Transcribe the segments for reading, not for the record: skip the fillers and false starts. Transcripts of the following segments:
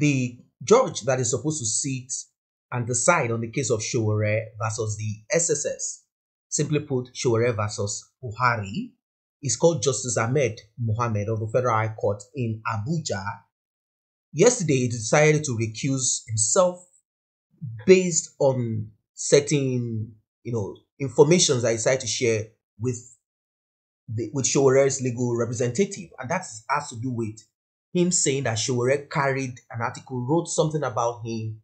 The judge that is supposed to sit and decide on the case of SOW0R versus the SSS, simply put, SOW0R versus Buhari, is called Justice Ahmed Mohammed of the Federal High Court in Abuja. Yesterday, he decided to recuse himself based on certain, information that he decided to share with SOW0R's legal representative, and that has to do with him saying that SOW0R carried an article, wrote something about him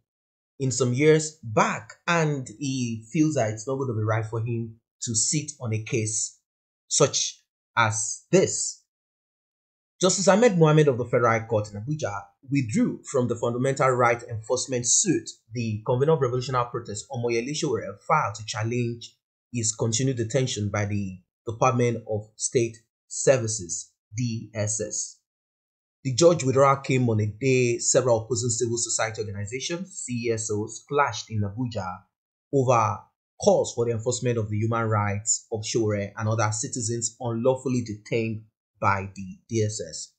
in some years back, and he feels that it's not going to be right for him to sit on a case such as this. Justice Ahmed Mohammed of the Federal High Court in Abuja withdrew from the fundamental right enforcement suit the convener of revolutionary protest Omoyele SOW0R filed to challenge his continued detention by the Department of State Services, DSS. The judge withdrawal came on a day several opposing civil society organizations, CSOs, clashed in Abuja over calls for the enforcement of the human rights of SOW0R and other citizens unlawfully detained by the DSS.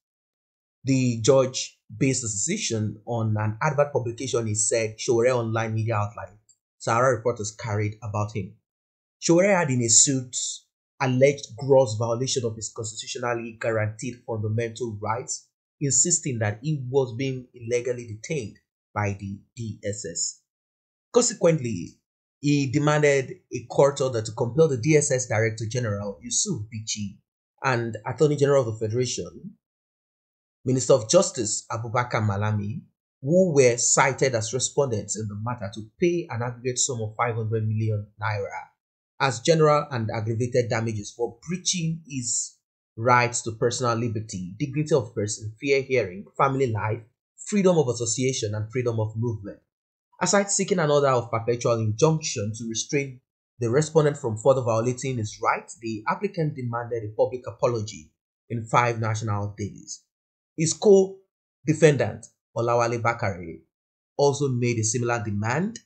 The judge based the decision on an advert publication he said SOW0R online media outlet SOW0R reporters carried about him. SOW0R had in a suit alleged gross violation of his constitutionally guaranteed fundamental rights, insisting that he was being illegally detained by the DSS. Consequently, he demanded a court order to compel the DSS Director General Yusuf Bichi and Attorney General of the Federation, Minister of Justice Abubakar Malami, who were cited as respondents in the matter, to pay an aggregate sum of 500 million naira as general and aggravated damages for breaching his rights to personal liberty, dignity of person, fair hearing, family life, freedom of association, and freedom of movement. Aside seeking an order of perpetual injunction to restrain the respondent from further violating his rights, the applicant demanded a public apology in 5 national dailies. His co-defendant, Olawale Bakare, also made a similar demand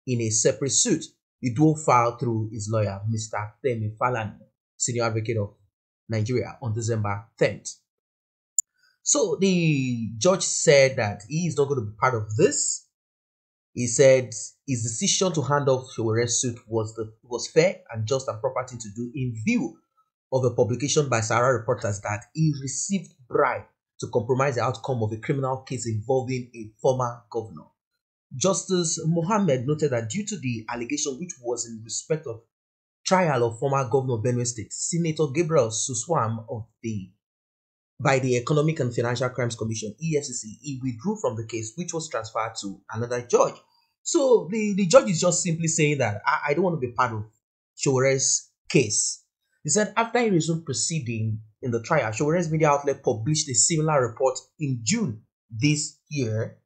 in a separate suit. The duo filed through his lawyer, Mr. Femi Falana, Senior Advocate of Nigeria, on December 10th. So the judge said that he is not going to be part of this. He said his decision to hand off SOW0R's suit was fair and just and proper thing to do in view of a publication by SOW0R reporters that he received bribe to compromise the outcome of a criminal case involving a former governor. Justice Mohammed noted that due to the allegation, which was in respect of trial of former governor of Benue State, Senator Gabriel Suswam by the Economic and Financial Crimes Commission, EFCC, he withdrew from the case, which was transferred to another judge. So the judge is just simply saying that I don't want to be part of SOW0R's case. He said after he resumed proceeding in the trial, SOW0R's media outlet published a similar report in June this year,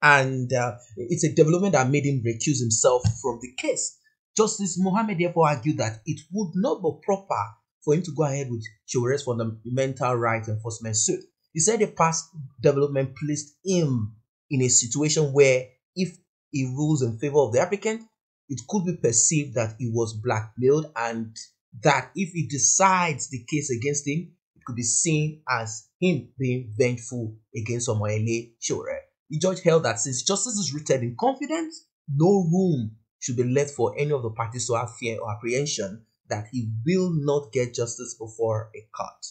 and it's a development that made him recuse himself from the case. Justice Mohammed therefore argued that it would not be proper for him to go ahead with SOW0R's fundamental right enforcement suit. He said the past development placed him in a situation where if he rules in favor of the applicant, it could be perceived that he was blackmailed, and that if he decides the case against him, it could be seen as him being vengeful against Omoyele SOW0R. The judge held that since justice is rooted in confidence, no room should be left for any of the parties to have fear or apprehension that he will not get justice before a court.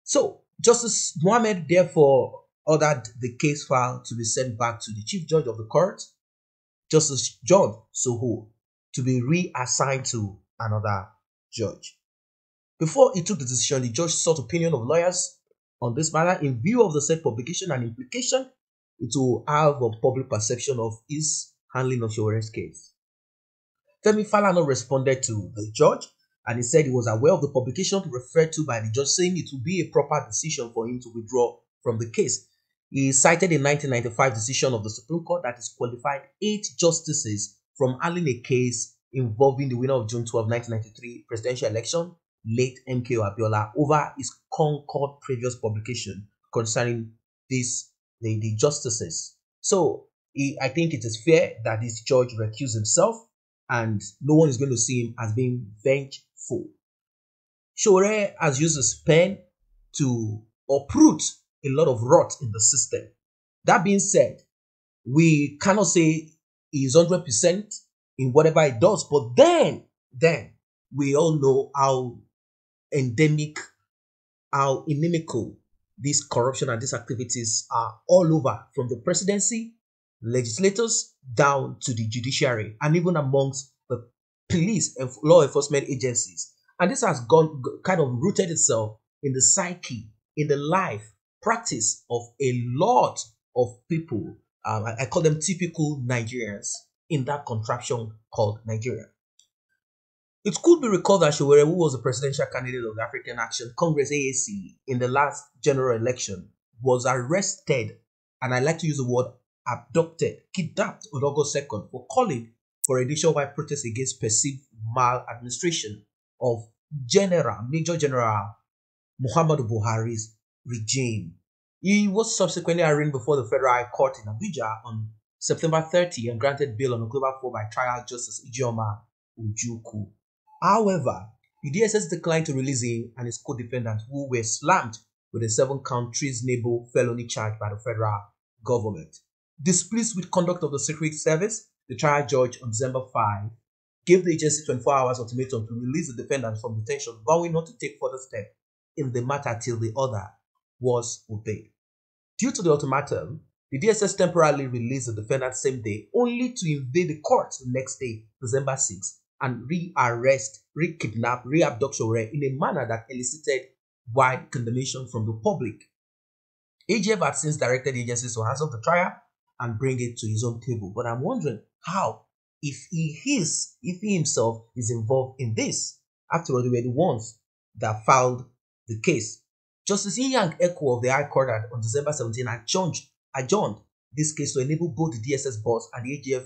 So, Justice Mohammed therefore ordered the case file to be sent back to the Chief Judge of the court, Justice John SOW0R, to be reassigned to another judge. Before he took the decision, the judge sought opinion of lawyers on this matter in view of the said publication and implication it will have a public perception of his handling of SOW0R's case. Femi Falana responded to the judge, and he said he was aware of the publication referred to by the judge, saying it would be a proper decision for him to withdraw from the case. He cited a 1995 decision of the Supreme Court that disqualified 8 justices from handling a case involving the winner of June 12, 1993 presidential election, late MKO Abiola, over his Concord previous publication concerning the justices. So I think it is fair that this judge recused himself, and no one is going to see him as being vengeful. SOW0R has used his pen to uproot a lot of rot in the system. That being said, we cannot say he is 100% in whatever he does, but then we all know how endemic, how inimical this corruption and these activities are all over, from the presidency, legislators, down to the judiciary, and even amongst the police and law enforcement agencies. And this has kind of rooted itself in the psyche, in the life, practice of a lot of people. I call them typical Nigerians in that contraption called Nigeria. It could be recalled that Showore, who was the presidential candidate of the African Action Congress (AAC) in the last general election, was arrested, and I like to use the word abducted, kidnapped on August 2nd for calling for a nationwide protest against perceived maladministration of Major General Muhammadu Buhari's regime. He was subsequently arraigned before the Federal High Court in Abuja on September 30 and granted bail on October 4 by trial Justice Ijeoma Ojukwu. However, the DSS declined to release him and his co-defendants, who were slammed with a 7-count treasonable felony charge by the federal government. Displeased with conduct of the Secret Service, the trial judge on December 5 gave the agency 24 hours ultimatum to release the defendants from detention, vowing not to take further steps in the matter till the order was obeyed. Due to the ultimatum, the DSS temporarily released the defendants same day, only to invade the court the next day, December 6, and re-arrest, re-kidnap, re-abduct Showore in a manner that elicited wide condemnation from the public. AGF had since directed the agencies to hands off the trial and bring it to his own table. But I'm wondering how, if he himself is involved in this. After all, they were the ones that filed the case. Justice Inyang Eko of the High Court had on December 17 adjourned this case to enable both the DSS boss and the AGF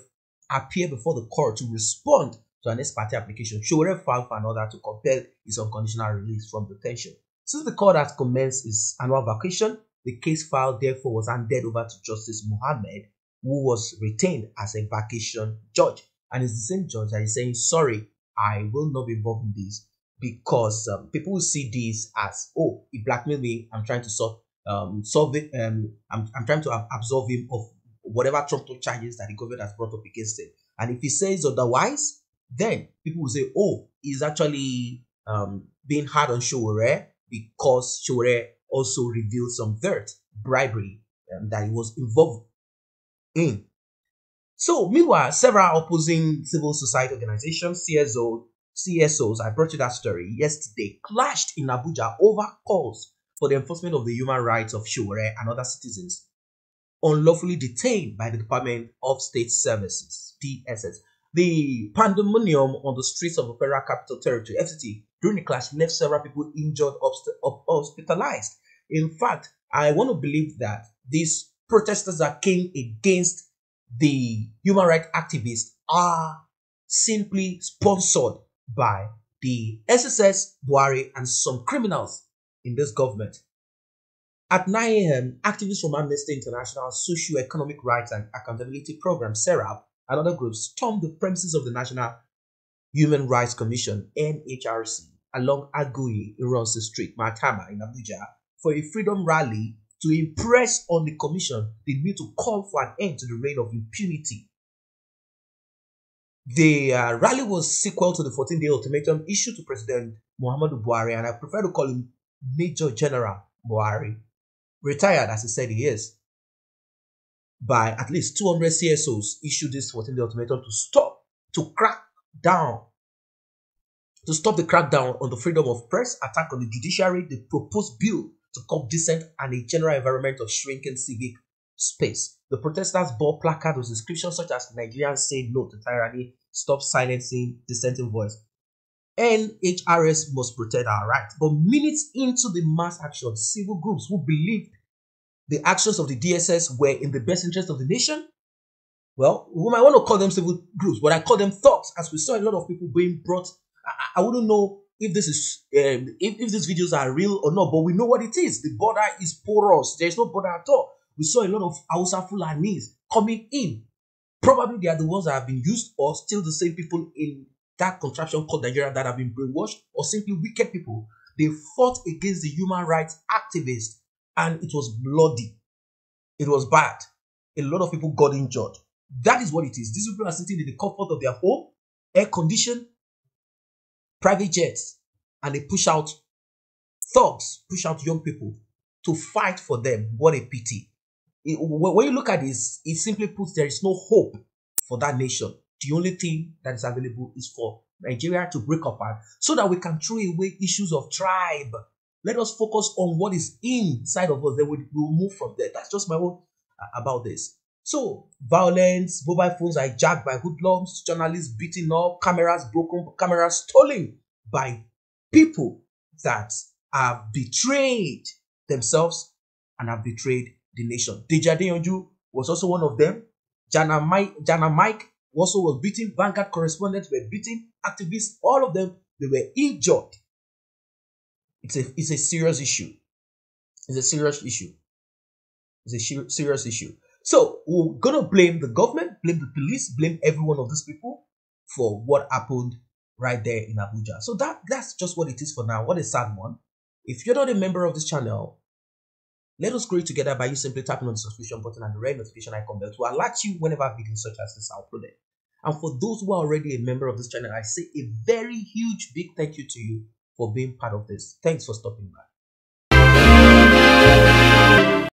appear before the court to respond to an ex parte application. Showore filed for an order to compel his unconditional release from detention. Since the court has commenced its annual vacation, the case file therefore was handed over to Justice Mohammed, who was retained as a vacation judge. And it's the same judge that is saying, sorry, I will not be involved in this, because people will see this as, oh, he blackmailed me, I'm trying to solve it, I'm trying to absolve him of whatever trumped charges that the government has brought up against him. And if he says otherwise, then people will say, oh, he's actually being hard on Showore because Showore also revealed some dirt, bribery that he was involved in. So, meanwhile, several opposing civil society organizations, CSOs, I brought you that story yesterday, clashed in Abuja over calls for the enforcement of the human rights of Showore and other citizens unlawfully detained by the Department of State Services, DSS. The pandemonium on the streets of the Federal Capital Territory, FCT, during the clash left several people injured, hospitalized. In fact, I want to believe that these protesters that came against the human rights activists are simply sponsored by the SSS, Buhari, and some criminals in this government. At 9 a.m., activists from Amnesty International, Socio-Economic Rights and Accountability Program, SERAP, and other groups stormed the premises of the National Human Rights Commission, NHRC, along Agui Ironsi Street, Maitama in Abuja, for a freedom rally to impress on the commission the need to call for an end to the reign of impunity. The rally was sequel to the 14-day ultimatum issued to President Muhammadu Buhari, and I prefer to call him Major General Buhari, retired as he said he is, by at least 200 CSOs issued this 14-day ultimatum to stop the crackdown on the freedom of press, attack on the judiciary, the proposed bill to curb dissent, and a general environment of shrinking civic space. The protesters bore placards with inscriptions such as "Nigerians say no to tyranny, stop silencing dissenting voice. NHRS must protect our rights." But minutes into the mass action, civil groups who believed the actions of the DSS were in the best interest of the nation, well, we might want to call them civil groups, but I call them thugs, as we saw a lot of people being brought. I wouldn't know if this is if these videos are real or not, but we know what it is. The border is porous. There is no border at all. We saw a lot of Hausa Fulanis coming in. Probably they are the ones that have been used, or still the same people in that contraption called Nigeria that have been brainwashed, or simply wicked people. They fought against the human rights activists, and it was bloody. It was bad. A lot of people got injured. That is what it is. These people are sitting in the comfort of their home, air conditioned, private jets, and they push out thugs, push out young people to fight for them. What a pity. When you look at this, it simply puts there is no hope for that nation. The only thing that is available is for Nigeria to break apart so that we can throw away issues of tribe. Let us focus on what is inside of us. Then we'll move from there. That's just my own about this. So, violence, mobile phones hijacked by hoodlums, journalists beaten up, cameras broken, cameras stolen by people that have betrayed themselves and have betrayed the nation. Deja Deyonju was also one of them. Jana Mike also was beaten. Vanguard correspondents were beaten. Activists, all of them, they were injured. It's a serious issue. It's a serious issue. It's a serious issue. So we're gonna blame the government, blame the police, blame every one of these people for what happened right there in Abuja. So that's just what it is for now. What a sad one. If you're not a member of this channel, let us grow it together by you simply tapping on the subscription button and the red notification icon bell to alert you whenever videos such as this are uploaded. And for those who are already a member of this channel, I say a very huge big thank you to you for being part of this. Thanks for stopping by.